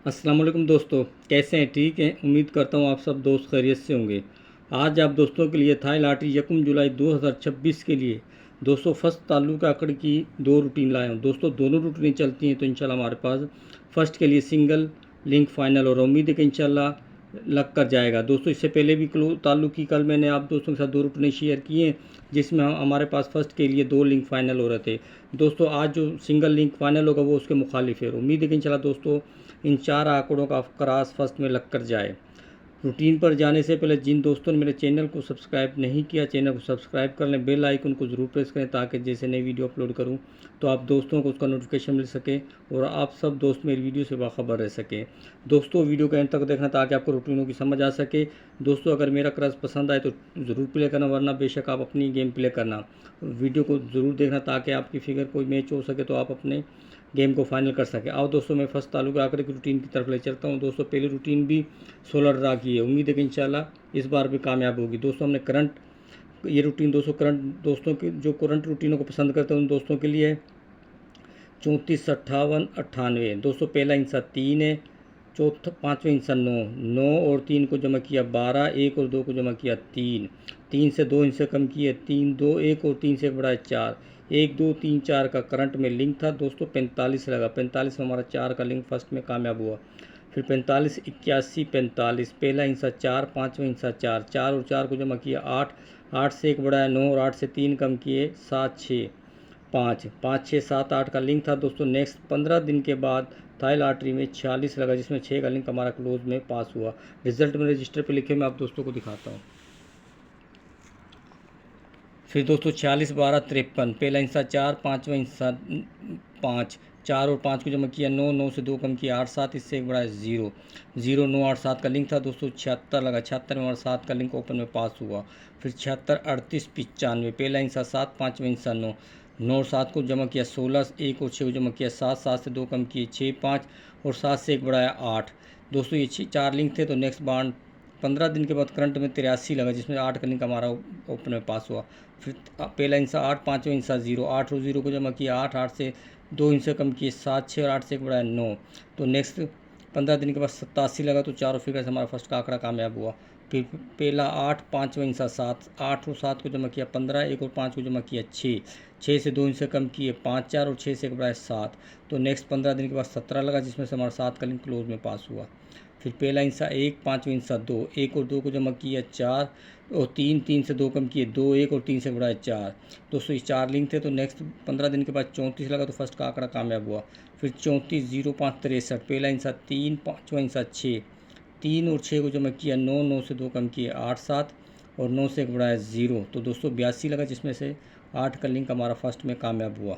अस्सलाम वालेकुम दोस्तों, कैसे हैं? ठीक हैं। उम्मीद करता हूँ आप सब दोस्त खैरियत से होंगे। आज आप दोस्तों के लिए थाई लॉटरी 1 जुलाई 2026 के लिए दोस्तों फर्स्ट ताल्लुका आंकड़े की दो रूटीन लाया हूँ। दोस्तों दोनों रूटीन चलती हैं तो इंशाल्लाह हमारे पास फर्स्ट के लिए सिंगल लिंक फाइनल और उम्मीद है कि इंशाल्लाह लग कर जाएगा। दोस्तों इससे पहले भी ताल्लुक की कल मैंने आप दोस्तों के साथ दो रूटीन शेयर किए हैं जिसमें हमारे पास फर्स्ट के लिए दो लिंक फाइनल हो रहे थे। दोस्तों आज जो सिंगल लिंक फाइनल होगा वो उसके मुखालिफ है। उम्मीद है कि इंशाल्लाह दोस्तों इन चार आंकड़ों का क्रॉस फर्स्ट में लग कर जाए। रूटीन पर जाने से पहले जिन दोस्तों ने मेरे चैनल को सब्सक्राइब नहीं किया, चैनल को सब्सक्राइब कर लें, बेल आइकन को ज़रूर प्रेस करें ताकि जैसे नई वीडियो अपलोड करूं तो आप दोस्तों को उसका नोटिफिकेशन मिल सके और आप सब दोस्त मेरी वीडियो से बाखबर रह सकें। दोस्तों वीडियो को एंड तक देखना ताकि आपको रूटीनों की समझ आ सके। दोस्तों अगर मेरा क्रश पसंद आए तो ज़रूर प्ले करना, वरना बेशक आप अपनी गेम प्ले करना। वीडियो को ज़रूर देखना ताकि आपकी फिगर कोई मैच हो सके तो आप अपने गेम को फाइनल कर सके। आओ दोस्तों मैं फर्स्ट ताल्लुक आंकड़े की रूटीन की तरफ ले चलता हूँ। दोस्तों पहली रूटीन भी 16 ड्रा की है। उम्मीद है कि इंशाल्लाह इस बार भी कामयाब होगी। दोस्तों हमने करंट ये रूटीन दोस्तों करंट दोस्तों की जो करंट रूटीनों को पसंद करते हैं उन दोस्तों के लिए है 34, 58, 98। दोस्तों पहला हिस्सा 3 है, चौथा पाँचवें हिस्सा 9, 9 और 3 को जमा किया 12, 1 और 2 को जमा किया 3, 3 से 2 हिस्से कम किए 3, 2, 1 और 3 से बढ़ाए 4, 1, 2, 3, 4 का करंट में लिंक था। दोस्तों 45 लगा, 45 में हमारा 4 का लिंक फर्स्ट में कामयाब हुआ। फिर 45, 81, 45, पहला हिस्सा 4, पाँचवें हिस्सा 4, 4 और 4 को जमा किया 8, 8 से 1 बढ़ाया 9 और 8 से 3 कम किए 7, 6, 5, 5, 6, 7, 8 का लिंक था। दोस्तों नेक्स्ट 15 दिन के बाद थाई लॉटरी में 46 लगा जिसमें 6 का लिंक हमारा क्लोज में पास हुआ। रिजल्ट में रजिस्टर पे लिखे मैं आप दोस्तों को दिखाता हूँ। फिर दोस्तों 46, 12, 53, पहला हिस्सा 4, पाँचवा हिस्सा 5, 4 और 5 को जमा किया 9, 9 से 2 कम किया 8, 7 इससे एक बड़ा 0, 0, 9, 8, 7 का लिंक था। दोस्तों 76 लगा, 76 में हमारा 7 का लिंक ओपन में पास हुआ। फिर 76, 38, 95, पहला हिस्सा 7, पाँचवा हिस्सा 9, 9 और 7 को जमा किया 16, 1 और 6 को जमा किया 7, 7 से 2 कम किए 6, 5 और 7 से 1 बढ़ाया 8। दोस्तों ये 4 लिंक थे। तो नेक्स्ट बार 15 दिन के बाद करंट में 83 लगा जिसमें 8 का लिंक हमारा ओपन में पास हुआ। फिर पहला हिस्सा 8, पाँचवें हिस्सा 0, 8 और 0 को जमा किया 8, 8 से 2 हिस्से कम किए 7, 6 और 8 से 1 बढ़ाया 9। तो नेक्स्ट 15 दिन के बाद 87 लगा तो चारों फिगर से हमारा फर्स्ट का आंकड़ा कामयाब हुआ। फिर पहला 8, पाँचवें हिस्सा 7, 8 और 7 को जमा किया 15, 1 और 5 को जमा किया 6, 6 से 2 हिस्से कम किए 5, 4 और 6 से 1 बढ़ाया 7। तो नेक्स्ट 15 दिन के बाद 17 लगा जिसमें से हमारा 7 का लिंक क्लोज में पास हुआ। फिर पहला हिस्सा 1, पाँचवें हिस्सा 2, 1 और 2 को जमा किया 4 और 3, 3 से 2 कम किए 2, 1 और 3 से बढ़ाए 4। दोस्तों ये 4 लिंक थे। तो नेक्स्ट 15 दिन के बाद 34 लगा तो फर्स्ट का आंकड़ा कामयाब हुआ। फिर 34, 0, 5, 63, पहला हिस्सा 3, पाँचवा हिस्सा 6, 3 और 6 को जमा किया 9, 9 से 2 कम किए 8, 7 और 9 से 1 बढ़ाया 0। तो दोस्तों 82 लगा जिसमें से 8 का लिंक हमारा फर्स्ट में कामयाब हुआ।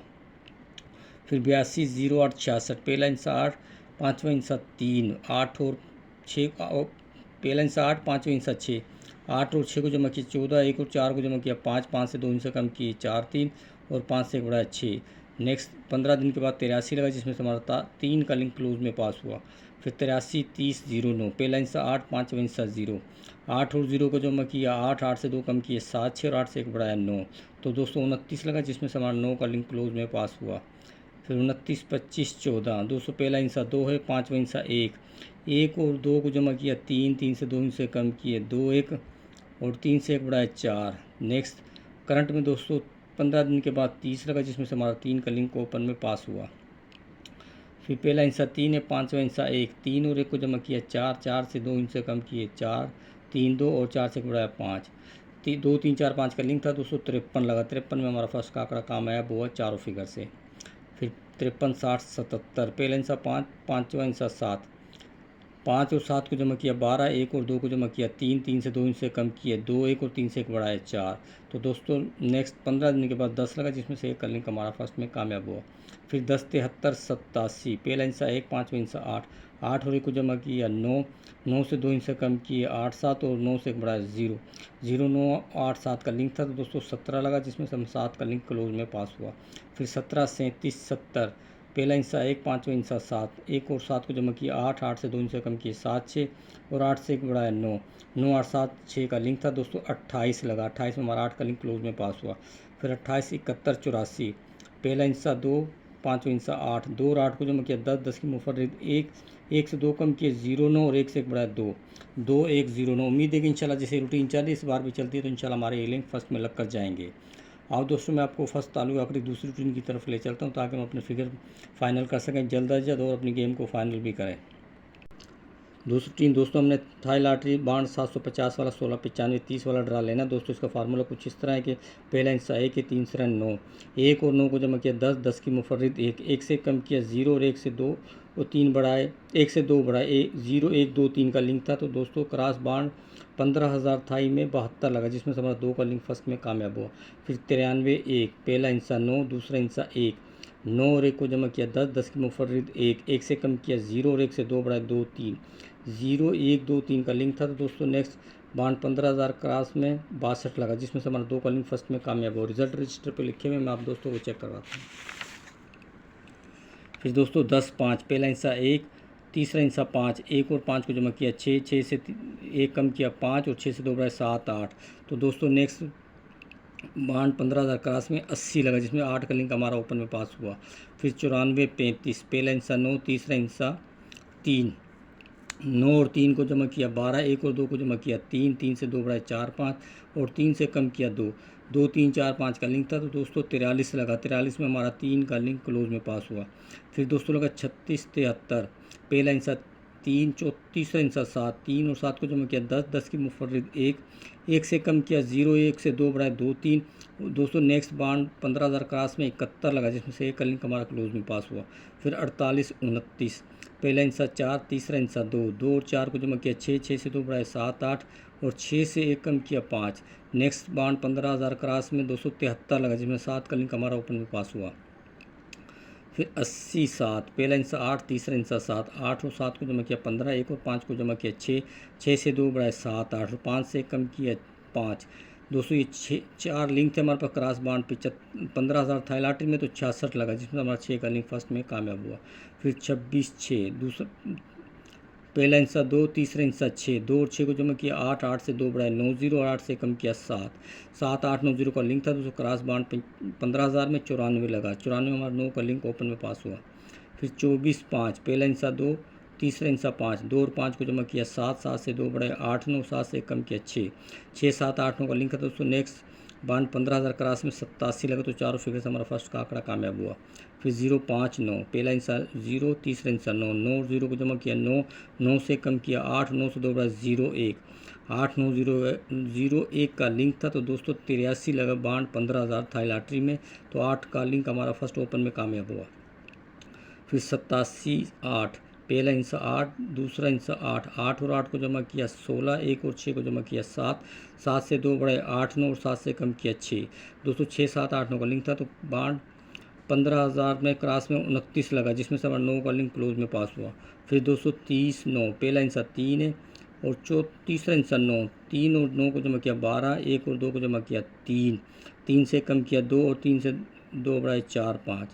फिर 82, 0, 8, 66, पहला हिस्सा 8, पाँचवा हिस्सा 3, 8 और 6, पहला हिस्सा 8, पाँचवा हिस्सा 6, 8 और 6 को जमा किया 14, 1 और 4 को जमा किया 5, 5 से 2 हिस्से कम किए 4, 3 और 5 से 1 बढ़ाया 6। नेक्स्ट 15 दिन के बाद 83 लगा जिसमें से हमारा 3 का लिंक क्लोज में पास हुआ। फिर 83, 30, 0, 9, पहला हिस्सा 8, पाँचवा हिस्सा 0, 8 और 0 को जमा किया 8, 8 से 2 कम किए 7, 6 और 8 से 1 बढ़ाया 9। तो दोस्तों 29 लगा जिसमें से हमारा 9 का लिंक क्लोज में पास हुआ। फिर 29, 25, 14, दोस्तों पहला हिस्सा 2 है, पाँचवा हिस्सा 1, 1 और 2 को जमा किया 3, 3 से 2 हिस्से कम किए 2, 1 और 3 से 1 बढ़ाए 4। नेक्स्ट करंट में दोस्तों 15 दिन के बाद 30 लगा जिसमें से हमारा 3 का लिंक ओपन में पास हुआ। फिर पहला हिस्सा 3 है, पाँचवा हिस्सा 1, 3 और 1 को जमा किया 4, 4 से 2 हिस्से कम किए 4, 3, 2 और 4 से 1 बढ़ाया 5, 2, 3, 4, 5 का लिंक था। दोस्तों 53 लगा, 53 में हमारा फर्स्ट का आंकड़ा कामयाब हुआ चारों फिगर से। फिर 53, 60, 77, पहला हिस्सा 5, पाँचवा हिस्सा 7, 5 और 7 को जमा किया 12, 1 और 2 को जमा किया 3, 3 से 2 हिस्से कम किए 2, 1 और 3 से 1 बढ़ाया 4। तो दोस्तों नेक्स्ट 15 दिन के बाद 10 लगा जिसमें से 1 का लिंक हमारा फर्स्ट में कामयाब हुआ। फिर 10, 73, 87, पहला हिस्सा 1, पाँचवा हिस्सा 8, 8 और 1 को जमा किया 9, 9 से 2 हिस्से कम किए 8, 7 और 9 से 1 बढ़ाया 0, 0, 9, 8, 7 का लिंक था। तो दोस्तों 17 लगा जिसमें से हम 7 का लिंक क्लोज में पास हुआ। फिर 17, 37, 70, पहला हिस्सा 1, पाँचवा हिस्सा 7, 1 और 7 को जमा किया 8, 8 से 2 हिस्से कम किए 7, 6 और 8 से 1 बढ़ाया 9, 9, 8, 7, 6 का लिंक था। दोस्तों 28 लगा, 28 में हमारा 8 का लिंक क्लोज में पास हुआ। फिर 28, 71, 84, पहला हिस्सा 2, 5 इंसा 8, 2 और 8 को जमा किया 10, 10 की मुफर्रिद 1, 1 से 2 कम किए 0 9 और 1 से 1 बढ़ाया 2, 2 1 0 9। उम्मीद है कि इंशाल्लाह जैसे रूटीन चल रही इस बार भी चलती है तो इंशाल्लाह हमारे ये लिंक फर्स्ट में लग कर जाएंगे। आओ दोस्तों मैं आपको फर्स्ट ताल्लुक आखिरी दूसरी रूटीन की तरफ ले चलता हूँ ताकि हम अपने फिगर फाइनल कर सकें जल्द अज जल्द और अपनी गेम को फाइनल भी करें। दूसरी टीम दोस्तों हमने थाई लॉटरी बांड 750 वाला 16 95 30 वाला ड्रा लेना दोस्तों। इसका फार्मूला कुछ इस तरह है कि पहला हिस्सा 1 के 3 से 9, 1 और 9 को जमा किया 10, 10 की मुफर्रिद 1, 1 से कम किया 0 और 1 से 2 और 3 बढ़ाए, 1 से 2 बढ़ाए 0 1 2 3 का लिंक था। तो दोस्तों क्रॉस बांड 15,000 थाई में 72 लगा जिसमें से हमारा 2 का लिंक फर्स्ट में कामयाब हुआ। फिर 93 1, पहला हिस्सा 9, दूसरा हिस्सा 1, 9 और 1 को जमा किया 10, 10 की मुफर्रिद 1, 1 से कम किया 0 और 1 से 2 बढ़ाए 2 3, 0 1 2 3 का लिंक था। तो दोस्तों नेक्स्ट बांड 15,000 क्रॉस में 62 लगा जिसमें से हमारा 2 का लिंक फर्स्ट में कामयाब हुआ। रिजल्ट रजिस्टर पे लिखे हुए मैं आप दोस्तों को चेक करवाता हूँ। फिर दोस्तों 10 5, पहला हिस्सा 1, तीसरा हिस्सा 5, 1 और 5 को जमा किया 6, 6 से 1 कम किया 5 और 6 से 2 बढ़ाए 7 8। तो दोस्तों नेक्स्ट बांड 15,000 क्रॉस में 80 लगा जिसमें 8 का लिंक हमारा ओपन में पास हुआ। फिर 94 35, पहला हिस्सा 9, तीसरा हिस्सा 3, 9 और 3 को जमा किया 12, 1 और 2 को जमा किया 3, 3 से 2 बढ़ाए 4 5 और 3 से कम किया 2, 2 3 4 5 का लिंक था। तो दोस्तों 43 लगा, 43 में हमारा 3 का लिंक क्लोज में पास हुआ। फिर दोस्तों लगा 36 73, पहला हिस्सा 3, तीसरा हिस्सा 7, 3 और 7 को जमा किया 10, 10 की मुफर्रिद 1, 1 से कम किया 0, 1 से 2 बढ़ाए 2 3। दोस्तों नेक्स्ट बांड 15,000 क्रॉस में 71 लगा जिसमें से 1 का लिंक हमारा क्लोज में पास हुआ। फिर 48 29, पहला हिस्सा 4, तीसरा हिस्सा 2, 2 और 4 को जमा किया 6, 6 से 2 बढ़ाए 7 8 और 6 से 1 कम किया 5। नेक्स्ट बांड 15,000 क्रॉस में 273 लगा जिसमें 7 का लिंक हमारा ओपन में पास हुआ। फिर 80 7, पहला हिस्सा 8, तीसरा हिस्सा 7, 8 और 7 को जमा किया 15, 1 और 5 को जमा किया 6, 6 से 2 बढ़ाए 7 8 और 5 से कम किया 5। दोस्तों ये 4 लिंक थे हमारे पास क्रॉस बांड 15,000 था लॉटरी में तो 66 लगा जिसमें हमारा 6 का लिंक फर्स्ट में कामयाब हुआ। फिर 26 6, दूसरा पहला हिस्सा 2, तीसरा हिस्सा 6, 2 और 6 को जमा किया 8, 8 से 2 बढ़ाए 9 0 और 8 से कम किया 7, 7 8 9 0 का लिंक था। दोस्तों क्रॉस बांड 15,000 में 94 लगा, 94 हमारा 9 का लिंक ओपन में पास हुआ। फिर 24 5, पहला हिस्सा 2, तीसरा हिस्सा 5, 2 और 5 को जमा किया 7, 7 से 2 बढ़ाए 8 9, 7 से कम किया 6, 6 7 8 9 का लिंक था। दोस्तों नेक्स्ट बांड 15,000 क्रॉस में 87 लगा तो चारों फिगर से हमारा फर्स्ट का आंकड़ा कामयाब हुआ। फिर 0 5 9, पहला हिस्सा 0, तीसरा हिस्सा 9, 9 और 0 को जमा किया 9, 9 से कम किया 8, 9 से 2 बढ़ाए 0 1, 8 9 0 1 का लिंक था। तो दोस्तों 83 लगा बांड 15,000 था लॉटरी में तो 8 का लिंक हमारा फर्स्ट ओपन में कामयाब हुआ। फिर 87 8, पहला हिस्सा 8, दूसरा हिस्सा 8, 8 और 8 को जमा किया 16, 1 और 6 को जमा किया 7, 7 से 2 बढ़ाए 8 9 और 7 से कम किया 6। दोस्तों 6 7 8 9 का लिंक था तो बांड 15,000 में क्रॉस में 29 लगा जिसमें से हमारा 9 का लिंक क्लोज में पास हुआ। फिर 230 9, पहला हिस्सा 3 है और तीसरा हिस्सा 9, 3 और 9 को जमा किया 12, 1 और 2 को जमा किया 3, 3 से कम किया 2 और 3 से 2 बढ़ाए 4 5,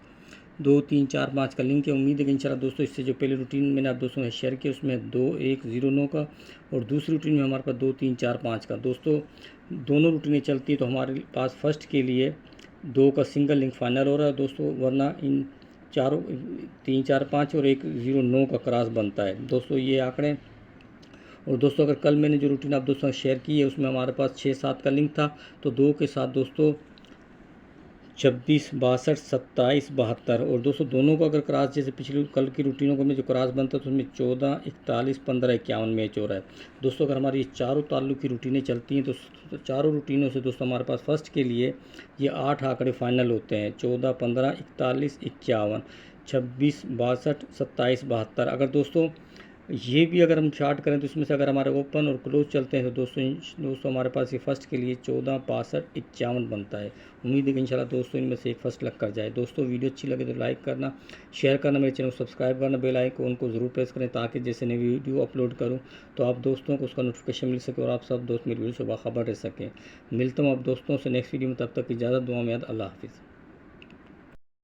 2 3 4 5 का लिंक है। उम्मीद है कि इंशाल्लाह दोस्तों इससे जो पहली रूटीन मैंने आप दोस्तों ने शेयर किया उसमें 2 1 0 9 का और दूसरी रूटीन में हमारे पास 2 3 4 5 का। दोस्तों दोनों रूटीनें चलती है तो हमारे पास फर्स्ट के लिए 2 का सिंगल लिंक फाइनल हो रहा है दोस्तों, वरना इन चारों 3 4 5 और 1 0 9 का क्रॉस बनता है दोस्तों ये आंकड़े। और दोस्तों अगर कल मैंने जो रूटीन आप दोस्तों शेयर की है उसमें हमारे पास 6 7 का लिंक था तो 2 के साथ दोस्तों 26 62 27 72 और दोस्तों दोनों का अगर क्रॉस जैसे पिछली कल की रूटीनों का में जो क्रॉस बनता है तो उसमें 14 41 15 51 मैच हो रहा है दोस्तों। अगर हमारी ये चारों ताल्लुक की रूटीनें चलती हैं तो चारों रूटीनों से दोस्तों हमारे पास फर्स्ट के लिए ये 8 आंकड़े फाइनल होते हैं 14 15 41 51 26 62 27 72। अगर दोस्तों ये भी अगर हम चार्ट करें तो इसमें से अगर हमारे ओपन और क्लोज चलते हैं तो दोस्तों हमारे पास ये फर्स्ट के लिए 14 65 51 बनता है। उम्मीद है कि इंशाल्लाह दोस्तों इनमें से एक फर्स्ट लग कर जाए। दोस्तों वीडियो अच्छी लगे तो लाइक करना, शेयर करना, मेरे चैनल को सब्सक्राइब करना, बेल आइकन को ज़रूर प्रेस करें ताकि जैसे नई वीडियो अपलोड करूँ तो आप दोस्तों को उसका नोटिफिकेशन मिल सके और आप सब दोस्त मेरी वीडियो से बाखबर रह सकें। मिलता हूँ आप दोस्तों से नेक्स्ट वीडियो में, तब तक इजाज़त, दुआ में याद, अल्लाह हाफिज़।